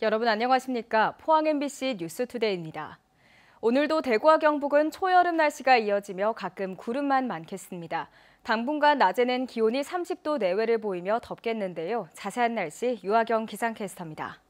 여러분 안녕하십니까? 포항 MBC 뉴스투데이입니다. 오늘도 대구와 경북은 초여름 날씨가 이어지며 가끔 구름만 많겠습니다. 당분간 낮에는 기온이 30도 내외를 보이며 덥겠는데요. 자세한 날씨 유아경 기상캐스터입니다.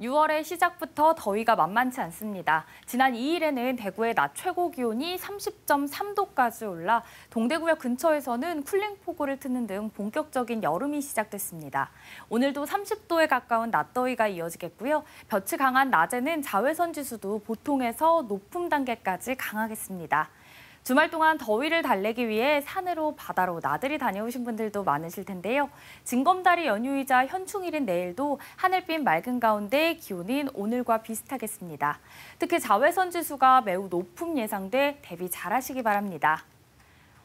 6월의 시작부터 더위가 만만치 않습니다. 지난 2일에는 대구의 낮 최고 기온이 30.3도까지 올라 동대구역 근처에서는 쿨링포구를 트는 등 본격적인 여름이 시작됐습니다. 오늘도 30도에 가까운 낮더위가 이어지겠고요. 볕이 강한 낮에는 자외선 지수도 보통에서 높음 단계까지 강하겠습니다. 주말 동안 더위를 달래기 위해 산으로 바다로 나들이 다녀오신 분들도 많으실 텐데요. 징검다리 연휴이자 현충일인 내일도 하늘빛 맑은 가운데 기온은 오늘과 비슷하겠습니다. 특히 자외선 지수가 매우 높음 예상돼 대비 잘하시기 바랍니다.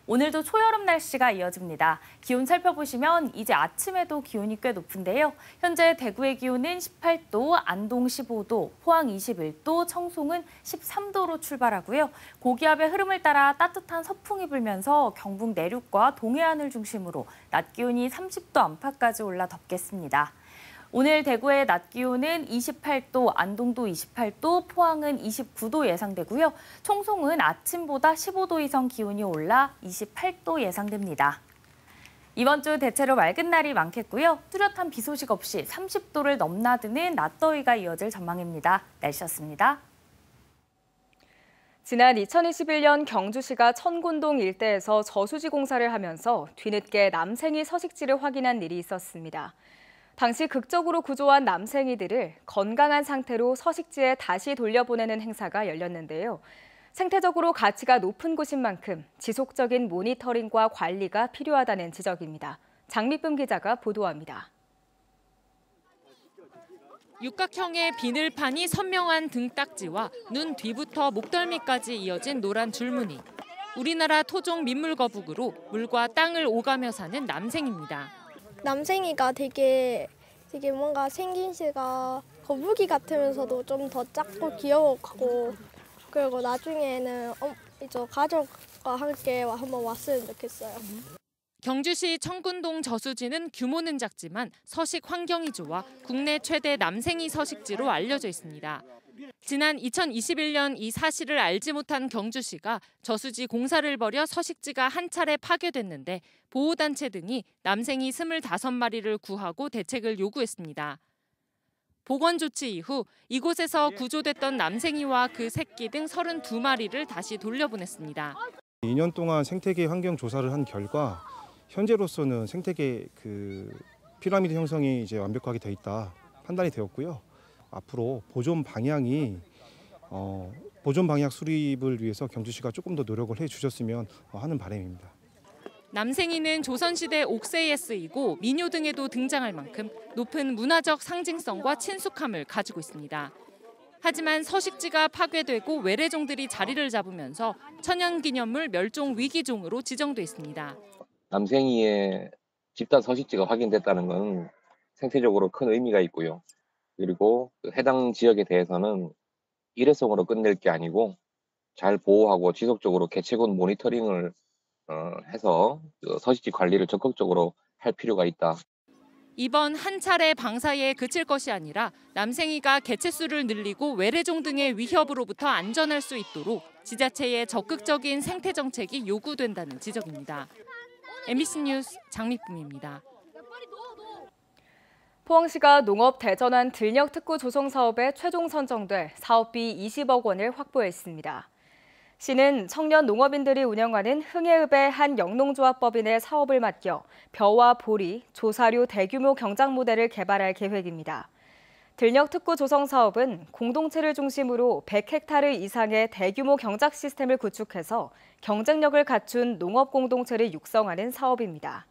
오늘도 초여름 날씨가 이어집니다. 기온 살펴보시면 이제 아침에도 기온이 꽤 높은데요. 현재 대구의 기온은 18도, 안동 15도, 포항 21도, 청송은 13도로 출발하고요. 고기압의 흐름을 따라 따뜻한 서풍이 불면서 경북 내륙과 동해안을 중심으로 낮 기온이 30도 안팎까지 올라 덥겠습니다. 오늘 대구의 낮 기온은 28도, 안동도 28도, 포항은 29도 예상되고요. 청송은 아침보다 15도 이상 기온이 올라 28도 예상됩니다. 이번 주 대체로 맑은 날이 많겠고요. 뚜렷한 비 소식 없이 30도를 넘나드는 낮더위가 이어질 전망입니다. 날씨였습니다. 지난 2021년 경주시가 천군동 일대에서 저수지 공사를 하면서 뒤늦게 남생이 서식지를 확인한 일이 있었습니다. 당시 극적으로 구조한 남생이들을 건강한 상태로 서식지에 다시 돌려보내는 행사가 열렸는데요. 생태적으로 가치가 높은 곳인 만큼 지속적인 모니터링과 관리가 필요하다는 지적입니다. 장미쁨 기자가 보도합니다. 육각형의 비늘판이 선명한 등딱지와 눈 뒤부터 목덜미까지 이어진 노란 줄무늬. 우리나라 토종 민물거북으로 물과 땅을 오가며 사는 남생입니다. 남생이가 되게 뭔가 생긴 시가 거북이 같으면서도 좀 더 작고 귀여워하고 그리고 나중에는 이제 가족과 함께 한번 왔으면 좋겠어요. 경주시 청군동 저수지는 규모는 작지만 서식 환경이 좋아 국내 최대 남생이 서식지로 알려져 있습니다. 지난 2021년 이 사실을 알지 못한 경주시가 저수지 공사를 벌여 서식지가 한 차례 파괴됐는데 보호단체 등이 남생이 25마리를 구하고 대책을 요구했습니다. 복원 조치 이후 이곳에서 구조됐던 남생이와 그 새끼 등 32마리를 다시 돌려보냈습니다. 2년 동안 생태계 환경 조사를 한 결과 현재로서는 생태계 피라미드 형성이 이제 완벽하게 돼 있다 판단이 되었고요. 앞으로 보존 방향 수립을 위해서 경주시가 조금 더 노력을 해주셨으면 하는 바람입니다. 남생이는 조선시대 옥새에 쓰이고 민요 등에도 등장할 만큼 높은 문화적 상징성과 친숙함을 가지고 있습니다. 하지만 서식지가 파괴되고 외래종들이 자리를 잡으면서 천연기념물 멸종 위기종으로 지정돼 있습니다. 남생이의 집단 서식지가 확인됐다는 건 생태적으로 큰 의미가 있고요. 그리고 해당 지역에 대해서는 일회성으로 끝낼 게 아니고 잘 보호하고 지속적으로 개체군 모니터링을 해서 서식지 관리를 적극적으로 할 필요가 있다. 이번 한 차례 방사에 그칠 것이 아니라 남생이가 개체수를 늘리고 외래종 등의 위협으로부터 안전할 수 있도록 지자체의 적극적인 생태 정책이 요구된다는 지적입니다. MBC 뉴스 장미쁨입니다. 포항시가 농업 대전환 들녘 특구 조성 사업에 최종 선정돼 사업비 20억 원을 확보했습니다. 시는 청년 농업인들이 운영하는 흥해읍의 한 영농조합법인의 사업을 맡겨 벼와 보리, 조사료 대규모 경작 모델을 개발할 계획입니다. 들녘 특구 조성 사업은 공동체를 중심으로 100헥타르 이상의 대규모 경작 시스템을 구축해서 경쟁력을 갖춘 농업 공동체를 육성하는 사업입니다.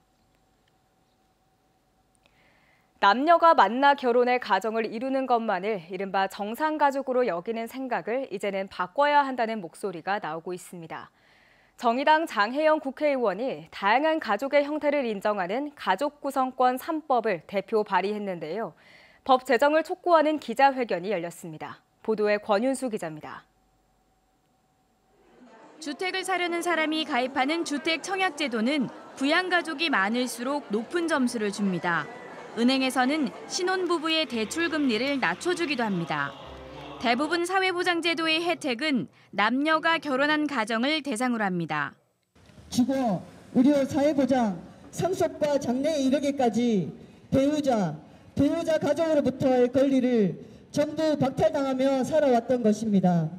남녀가 만나 결혼해 가정을 이루는 것만을 이른바 정상가족으로 여기는 생각을 이제는 바꿔야 한다는 목소리가 나오고 있습니다. 정의당 장혜영 국회의원이 다양한 가족의 형태를 인정하는 가족구성권 3법을 대표 발의했는데요. 법 제정을 촉구하는 기자회견이 열렸습니다. 보도에 권윤수 기자입니다. 주택을 사려는 사람이 가입하는 주택청약제도는 부양가족이 많을수록 높은 점수를 줍니다. 은행에서는 신혼부부의 대출 금리를 낮춰주기도 합니다. 대부분 사회보장제도의 혜택은 남녀가 결혼한 가정을 대상으로 합니다. 주거, 의료, 사회보장, 상속과 장래에 이르기까지 배우자 가족으로부터의 권리를 전부 박탈당하며 살아왔던 것입니다.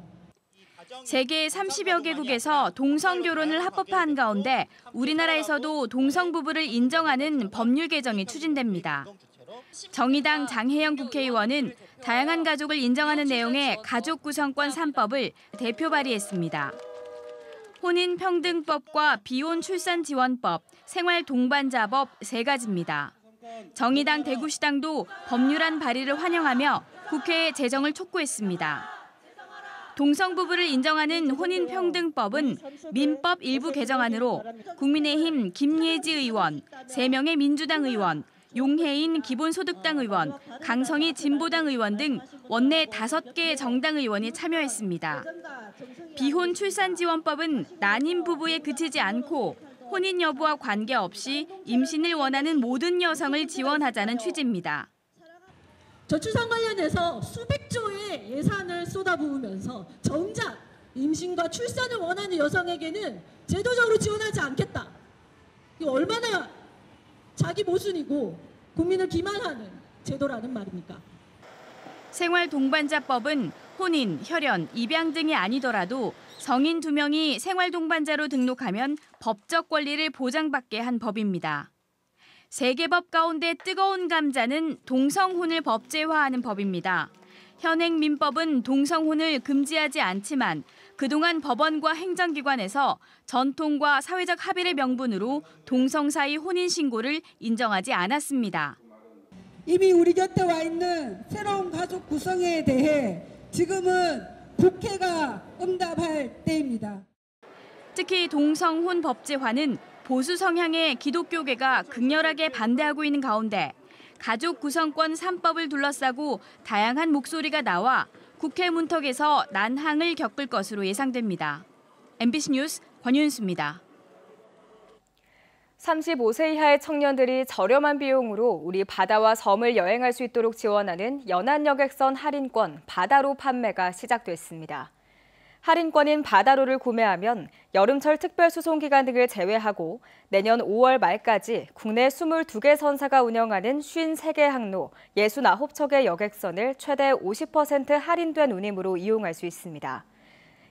세계 30여 개국에서 동성결혼을 합법화한 가운데 우리나라에서도 동성부부를 인정하는 법률 개정이 추진됩니다. 정의당 장혜영 국회의원은 다양한 가족을 인정하는 내용의 가족구성권 3법을 대표 발의했습니다. 혼인평등법과 비혼출산지원법, 생활동반자법 3가지입니다. 정의당 대구시당도 법률안 발의를 환영하며 국회에 제정을 촉구했습니다. 동성부부를 인정하는 혼인평등법은 민법 일부 개정안으로 국민의힘 김예지 의원, 3명의 민주당 의원, 용혜인 기본소득당 의원, 강성희 진보당 의원 등 원내 5개의 정당 의원이 참여했습니다. 비혼출산지원법은 난임 부부에 그치지 않고 혼인 여부와 관계없이 임신을 원하는 모든 여성을 지원하자는 취지입니다. 저출산 관련해서 수백조의 예산을 쏟아부으면서 정작 임신과 출산을 원하는 여성에게는 제도적으로 지원하지 않겠다. 이거 얼마나 자기 모순이고 국민을 기만하는 제도라는 말입니까? 생활동반자법은 혼인, 혈연, 입양 등이 아니더라도 성인 2명이 생활동반자로 등록하면 법적 권리를 보장받게 한 법입니다. 3개 법 가운데 뜨거운 감자는 동성혼을 법제화하는 법입니다. 현행 민법은 동성혼을 금지하지 않지만 그동안 법원과 행정기관에서 전통과 사회적 합의를 명분으로 동성 사이 혼인 신고를 인정하지 않았습니다. 이미 우리 곁에 와 있는 새로운 가족 구성에 대해 지금은 국회가 응답할 때입니다. 특히 동성혼 법제화는 보수 성향의 기독교계가 극렬하게 반대하고 있는 가운데 가족 구성권 3법을 둘러싸고 다양한 목소리가 나와 국회 문턱에서 난항을 겪을 것으로 예상됩니다. MBC 뉴스 권윤수입니다. 35세 이하의 청년들이 저렴한 비용으로 우리 바다와 섬을 여행할 수 있도록 지원하는 연안여객선 할인권 바다로 판매가 시작됐습니다. 할인권인 바다로를 구매하면 여름철 특별수송기간 등을 제외하고 내년 5월 말까지 국내 22개 선사가 운영하는 53개 항로 69척의 여객선을 최대 50% 할인된 운임으로 이용할 수 있습니다.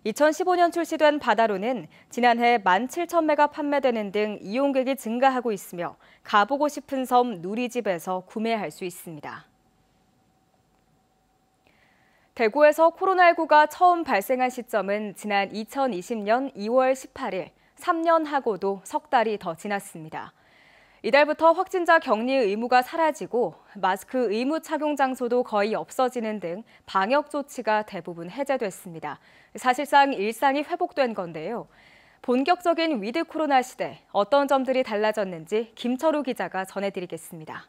2015년 출시된 바다로는 지난해 17,000매가 판매되는 등 이용객이 증가하고 있으며 가보고 싶은 섬 누리집에서 구매할 수 있습니다. 대구에서 코로나19가 처음 발생한 시점은 지난 2020년 2월 18일, 3년하고도 석 달이 더 지났습니다. 이달부터 확진자 격리 의무가 사라지고 마스크 의무 착용 장소도 거의 없어지는 등 방역 조치가 대부분 해제됐습니다. 사실상 일상이 회복된 건데요. 본격적인 위드 코로나 시대, 어떤 점들이 달라졌는지 김철우 기자가 전해드리겠습니다.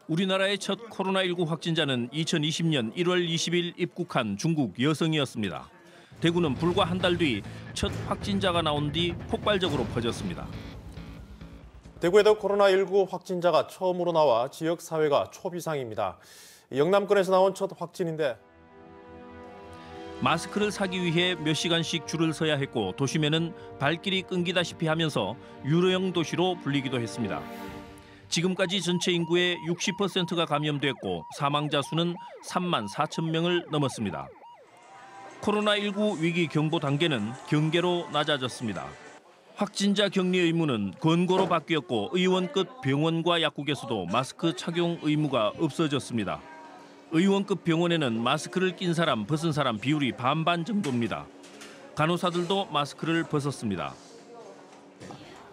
우리나라의 첫 코로나19 확진자는 2020년 1월 20일 입국한 중국 여성이었습니다. 대구는 불과 한 달 뒤 첫 확진자가 나온 뒤 폭발적으로 퍼졌습니다. 대구에도 코로나19 확진자가 처음으로 나와 지역사회가 초비상입니다. 영남권에서 나온 첫 확진인데 마스크를 사기 위해 몇 시간씩 줄을 서야 했고 도심에는 발길이 끊기다시피 하면서 유로형 도시로 불리기도 했습니다. 지금까지 전체 인구의 60%가 감염됐고 사망자 수는 3만 4천 명을 넘었습니다. 코로나19 위기 경보 단계는 경계로 낮아졌습니다. 확진자 격리 의무는 권고로 바뀌었고 의원급 병원과 약국에서도 마스크 착용 의무가 없어졌습니다. 의원급 병원에는 마스크를 낀 사람, 벗은 사람 비율이 반반 정도입니다. 간호사들도 마스크를 벗었습니다.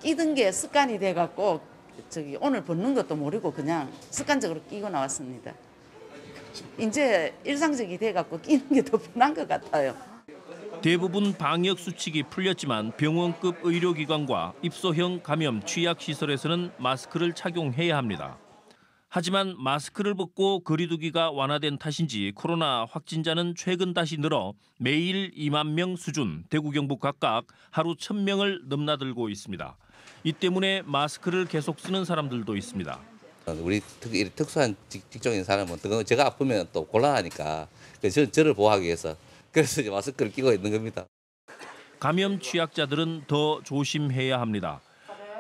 끼던 게 습관이 돼갖고 오늘 벗는 것도 모르고 그냥 습관적으로 끼고 나왔습니다. 이제 일상적이 돼갖고 끼는 게 더 편한 것 같아요. 대부분 방역 수칙이 풀렸지만 병원급 의료기관과 입소형 감염 취약시설에서는 마스크를 착용해야 합니다. 하지만 마스크를 벗고 거리 두기가 완화된 탓인지 코로나 확진자는 최근 다시 늘어 매일 2만 명 수준, 대구 경북 각각 하루 1,000명을 넘나들고 있습니다. 이 때문에 마스크를 계속 쓰는 사람들도 있습니다. 우리 특수한 직종인 사람은 제가 아프면 또 곤란하니까 저를 보호하기 위해서 그래서 이제 마스크를 끼고 있는 겁니다. 감염 취약자들은 더 조심해야 합니다.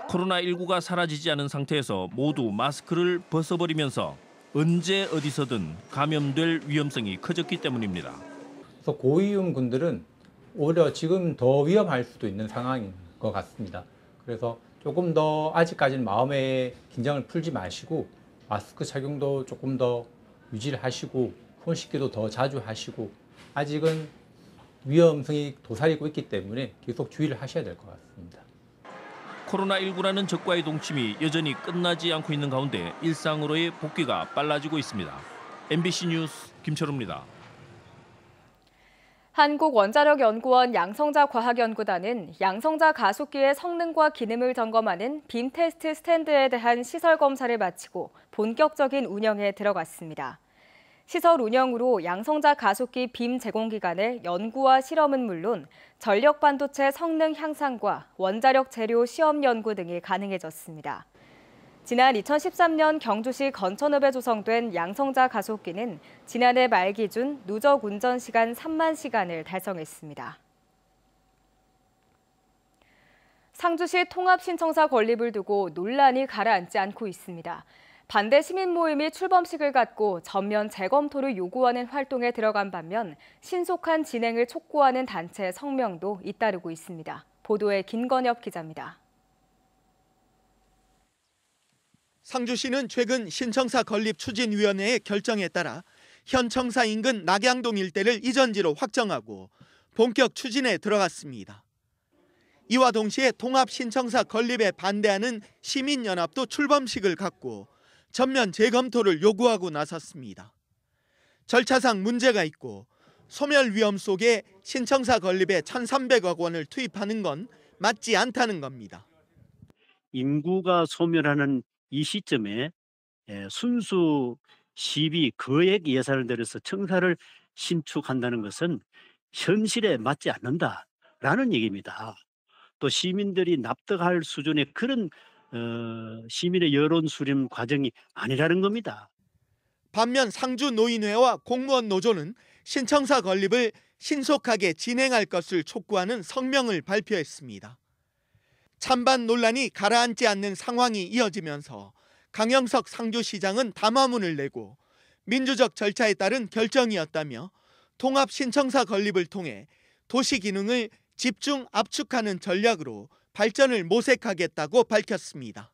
코로나19가 사라지지 않은 상태에서 모두 마스크를 벗어버리면서 언제 어디서든 감염될 위험성이 커졌기 때문입니다. 그래서 고위험군들은 오히려 지금 더 위험할 수도 있는 상황인 것 같습니다. 그래서 조금 더 아직까지는 마음의 긴장을 풀지 마시고 마스크 착용도 조금 더 유지를 하시고 손 씻기도 더 자주 하시고 아직은 위험성이 도사리고 있기 때문에 계속 주의를 하셔야 될 것 같습니다. 코로나19라는 적과의 동침이 여전히 끝나지 않고 있는 가운데 일상으로의 복귀가 빨라지고 있습니다. MBC 뉴스 김철우입니다. 한국원자력연구원 양성자과학연구단은 양성자 가속기의 성능과 기능을 점검하는 빔 테스트 스탠드에 대한 시설 검사를 마치고 본격적인 운영에 들어갔습니다. 시설 운영으로 양성자 가속기 빔 제공 기간에 연구와 실험은 물론 전력 반도체 성능 향상과 원자력 재료 시험 연구 등이 가능해졌습니다. 지난 2013년 경주시 건천읍에 조성된 양성자 가속기는 지난해 말 기준 누적 운전 시간 3만 시간을 달성했습니다. 상주시 통합 신청사 건립을 두고 논란이 가라앉지 않고 있습니다. 반대 시민 모임이 출범식을 갖고 전면 재검토를 요구하는 활동에 들어간 반면 신속한 진행을 촉구하는 단체 성명도 잇따르고 있습니다. 보도에 김건엽 기자입니다. 상주시는 최근 신청사 건립 추진위원회의 결정에 따라 현 청사 인근 낙양동 일대를 이전지로 확정하고 본격 추진에 들어갔습니다. 이와 동시에 통합 신청사 건립에 반대하는 시민연합도 출범식을 갖고 전면 재검토를 요구하고 나섰습니다. 절차상 문제가 있고 소멸 위험 속에 신청사 건립에 1,300억 원을 투입하는 건 맞지 않다는 겁니다. 인구가 소멸하는 이 시점에 순수 시비 거액 예산을 들여서 청사를 신축한다는 것은 현실에 맞지 않는다라는 얘기입니다. 또 시민들이 납득할 수준의 그런 시민의 여론 수렴 과정이 아니라는 겁니다. 반면 상주 노인회와 공무원 노조는 신청사 건립을 신속하게 진행할 것을 촉구하는 성명을 발표했습니다. 찬반 논란이 가라앉지 않는 상황이 이어지면서 강영석 상주시장은 담화문을 내고 민주적 절차에 따른 결정이었다며 통합 신청사 건립을 통해 도시 기능을 집중 압축하는 전략으로 발전을 모색하겠다고 밝혔습니다.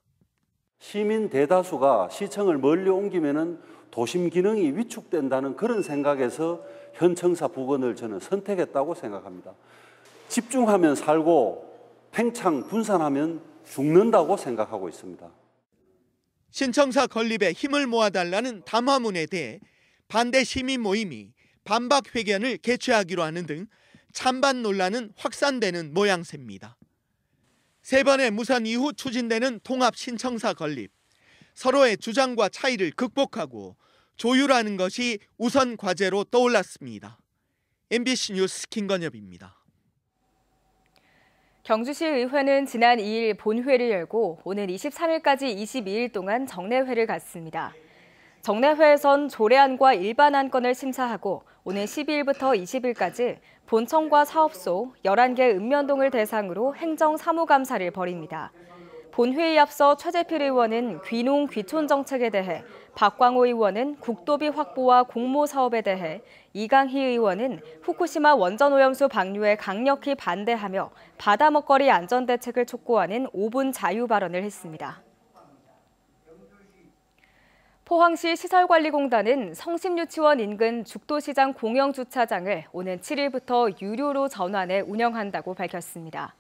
시민 대다수가 시청을 멀리 옮기면은 도심 기능이 위축된다는 그런 생각에서 현 청사 부근을 저는 선택했다고 생각합니다. 집중하면 살고 팽창 분산하면 죽는다고 생각하고 있습니다. 신청사 건립에 힘을 모아달라는 담화문에 대해 반대 시민 모임이 반박 회견을 개최하기로 하는 등 찬반 논란은 확산되는 모양새입니다. 세 번의 무선 이후 추진되는 통합 신청사 건립, 서로의 주장과 차이를 극복하고 조율하는 것이 우선 과제로 떠올랐습니다. MBC 뉴스 김건엽입니다. 경주시 의회는 지난 2일 본회를 열고 오는 23일까지 22일 동안 정례회를 갖습니다. 정례회에선 조례안과 일반안건을 심사하고 오는 12일부터 20일까지 본청과 사업소 11개 읍면동을 대상으로 행정사무감사를 벌입니다. 본회의에 앞서 최재필 의원은 귀농 귀촌 정책에 대해, 박광호 의원은 국도비 확보와 공모 사업에 대해, 이강희 의원은 후쿠시마 원전오염수 방류에 강력히 반대하며 바다 먹거리 안전 대책을 촉구하는 5분 자유 발언을 했습니다. 포항시 시설관리공단은 성심유치원 인근 죽도시장 공영주차장을 오는 7일부터 유료로 전환해 운영한다고 밝혔습니다.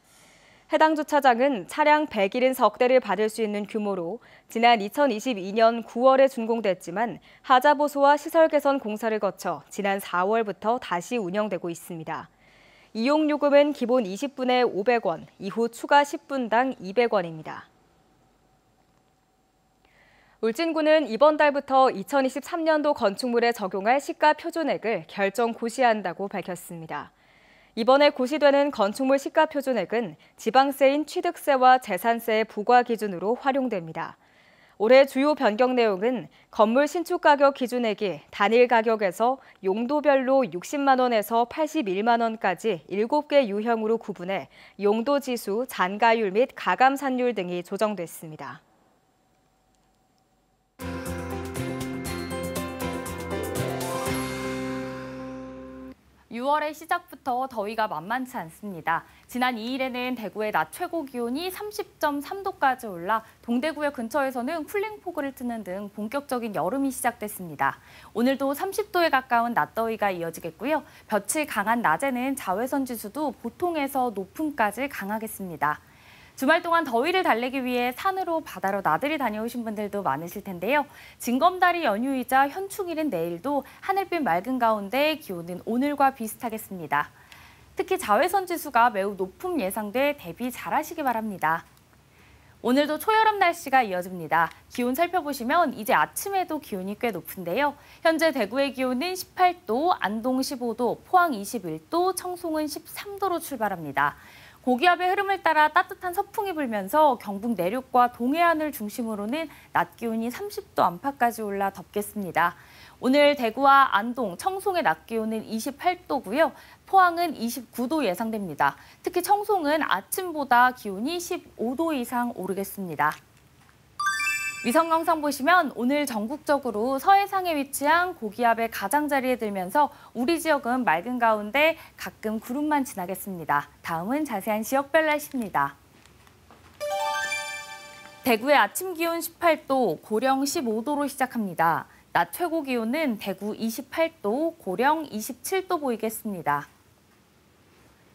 해당 주차장은 차량 170대를 받을 수 있는 규모로 지난 2022년 9월에 준공됐지만 하자 보수와 시설 개선 공사를 거쳐 지난 4월부터 다시 운영되고 있습니다. 이용 요금은 기본 20분에 500원, 이후 추가 10분당 200원입니다. 울진군은 이번 달부터 2023년도 건축물에 적용할 시가 표준액을 결정 고시한다고 밝혔습니다. 이번에 고시되는 건축물 시가 표준액은 지방세인 취득세와 재산세의 부과 기준으로 활용됩니다. 올해 주요 변경 내용은 건물 신축 가격 기준액이 단일 가격에서 용도별로 60만 원에서 81만 원까지 7개 유형으로 구분해 용도 지수, 잔가율 및 가감산율 등이 조정됐습니다. 6월의 시작부터 더위가 만만치 않습니다. 지난 2일에는 대구의 낮 최고 기온이 30.3도까지 올라 동대구역 근처에서는 쿨링포구를 트는 등 본격적인 여름이 시작됐습니다. 오늘도 30도에 가까운 낮더위가 이어지겠고요. 볕이 강한 낮에는 자외선 지수도 보통에서 높음까지 강하겠습니다. 주말 동안 더위를 달래기 위해 산으로 바다로 나들이 다녀오신 분들도 많으실 텐데요. 징검다리 연휴이자 현충일인 내일도 하늘빛 맑은 가운데 기온은 오늘과 비슷하겠습니다. 특히 자외선 지수가 매우 높음 예상돼 대비 잘하시기 바랍니다. 오늘도 초여름 날씨가 이어집니다. 기온 살펴보시면 이제 아침에도 기온이 꽤 높은데요. 현재 대구의 기온은 18도, 안동 15도, 포항 21도, 청송은 13도로 출발합니다. 고기압의 흐름을 따라 따뜻한 서풍이 불면서 경북 내륙과 동해안을 중심으로는 낮 기온이 30도 안팎까지 올라 덥겠습니다. 오늘 대구와 안동, 청송의 낮 기온은 28도고요. 포항은 29도 예상됩니다. 특히 청송은 아침보다 기온이 15도 이상 오르겠습니다. 위성 영상 보시면 오늘 전국적으로 서해상에 위치한 고기압의 가장자리에 들면서 우리 지역은 맑은 가운데 가끔 구름만 지나겠습니다. 다음은 자세한 지역별 날씨입니다. 대구의 아침 기온 18도, 고령 15도로 시작합니다. 낮 최고 기온은 대구 28도, 고령 27도 보이겠습니다.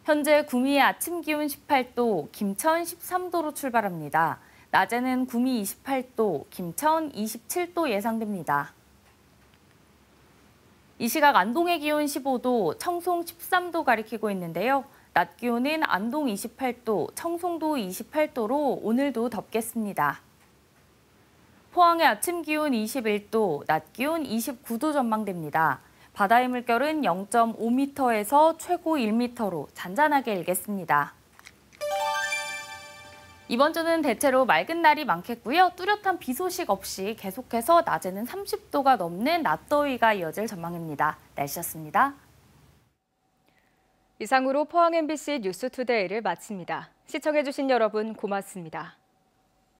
현재 구미의 아침 기온 18도, 김천 13도로 출발합니다. 낮에는 구미 28도, 김천 27도 예상됩니다. 이 시각 안동의 기온 15도, 청송 13도 가리키고 있는데요. 낮 기온은 안동 28도, 청송도 28도로 오늘도 덥겠습니다. 포항의 아침 기온 21도, 낮 기온 29도 전망됩니다. 바다의 물결은 0.5m에서 최고 1m로 잔잔하게 일겠습니다. 이번 주는 대체로 맑은 날이 많겠고요. 뚜렷한 비 소식 없이 계속해서 낮에는 30도가 넘는 낮더위가 이어질 전망입니다. 날씨였습니다. 이상으로 포항 MBC 뉴스투데이를 마칩니다. 시청해주신 여러분 고맙습니다.